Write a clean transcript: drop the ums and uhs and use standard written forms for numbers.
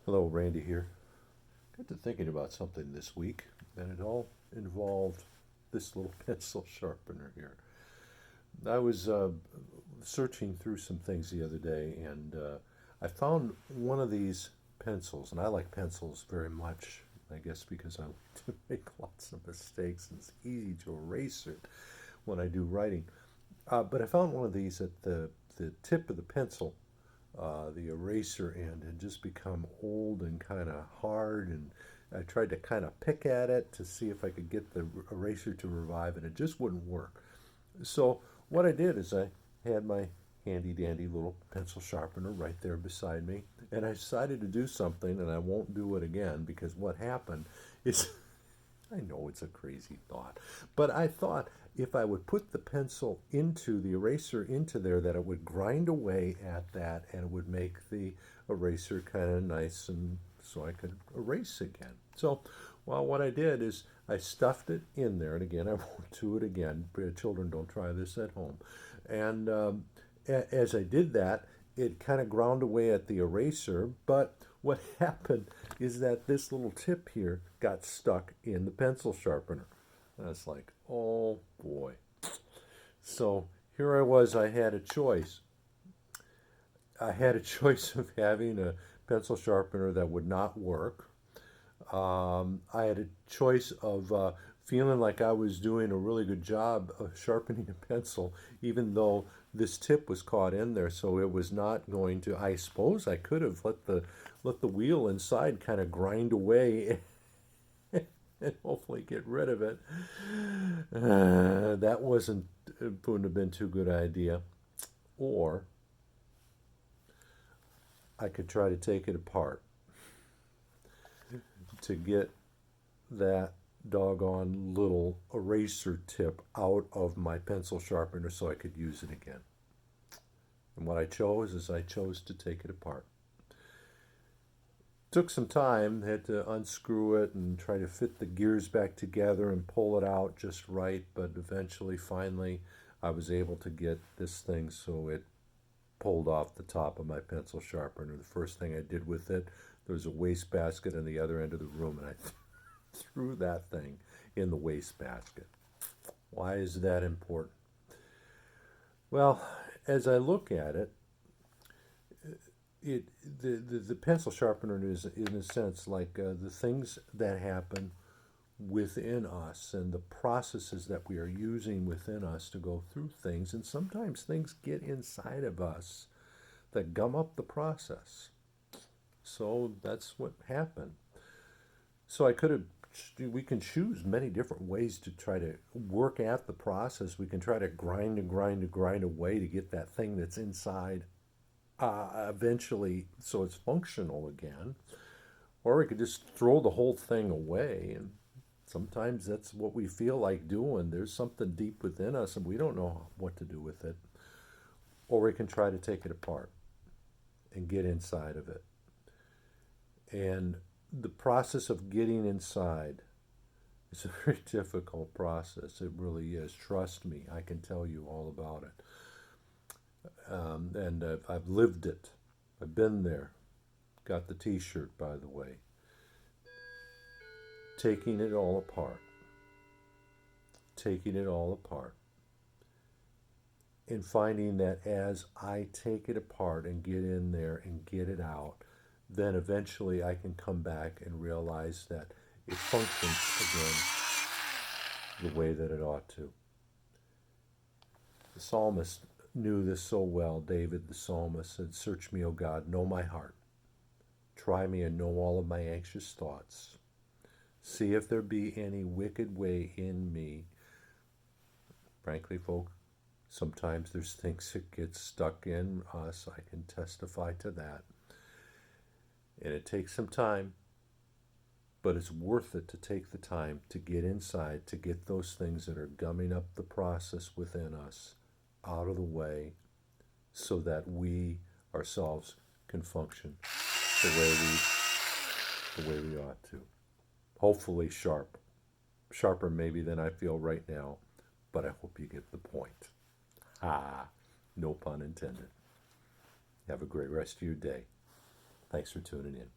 Hello, Randy here. Got to thinking about something this week, and it all involved this little pencil sharpener here. I was searching through some things the other day, and I found one of these pencils, and I like pencils very much, I guess because I like to make lots of mistakes, and it's easy to erase it when I do writing. But I found one of these at the tip of the pencil, the eraser end had just become old and kind of hard, and I tried to kind of pick at it to see if I could get the eraser to revive, and it just wouldn't work. So what I did is I had my handy dandy little pencil sharpener right there beside me, and I decided to do something, and I won't do it again because what happened is I know it's a crazy thought, but I thought if I would put the pencil into the eraser into there, that it would grind away at that and it would make the eraser kind of nice and so I could erase again. So, well, what I did is I stuffed it in there, and again, I won't do it again. Children, don't try this at home. And as I did that, it kind of ground away at the eraser, but what happened is that this little tip here got stuck in the pencil sharpener. And I was like, oh boy. So here I was, I had a choice. I had a choice of having a pencil sharpener that would not work. I had a choice of feeling like I was doing a really good job of sharpening a pencil, even though this tip was caught in there, so it was not going to. I suppose I could have let the wheel inside kind of grind away and hopefully get rid of it. That wouldn't have been too good idea. Or I could try to take it apart to get that doggone little eraser tip out of my pencil sharpener so I could use it again. And what I chose is I chose to take it apart. Took some time, had to unscrew it and try to fit the gears back together and pull it out just right, but eventually, finally, I was able to get this thing so it pulled off the top of my pencil sharpener. The first thing I did with it, there was a wastebasket on the other end of the room, and I threw that thing in the wastebasket. Why is that important? Well, as I look at it, it the pencil sharpener is in a sense like the things that happen within us and the processes that we are using within us to go through things, and sometimes things get inside of us that gum up the process. So that's what happened. So I could have, we can choose many different ways to try to work at the process. We can try to grind and grind and grind away to get that thing that's inside eventually so it's functional again. Or we could just throw the whole thing away. And sometimes that's what we feel like doing. There's something deep within us and we don't know what to do with it. Or we can try to take it apart and get inside of it. And the process of getting inside is a very difficult process. It really is. Trust me, I can tell you all about it. And I've lived it. I've been there. Got the T-shirt, by the way. Taking it all apart. Taking it all apart. And finding that as I take it apart and get in there and get it out, then eventually I can come back and realize that it functions again the way that it ought to. The psalmist knew this so well. David, the psalmist, said, "Search me, O God, know my heart. Try me and know all of my anxious thoughts. See if there be any wicked way in me." Frankly, folks, sometimes there's things that get stuck in us. I can testify to that. And it takes some time, but it's worth it to take the time to get inside, to get those things that are gumming up the process within us out of the way so that we ourselves can function the way we ought to. Hopefully sharper maybe than I feel right now, but I hope you get the point. No pun intended. Have a great rest of your day. Thanks for tuning in.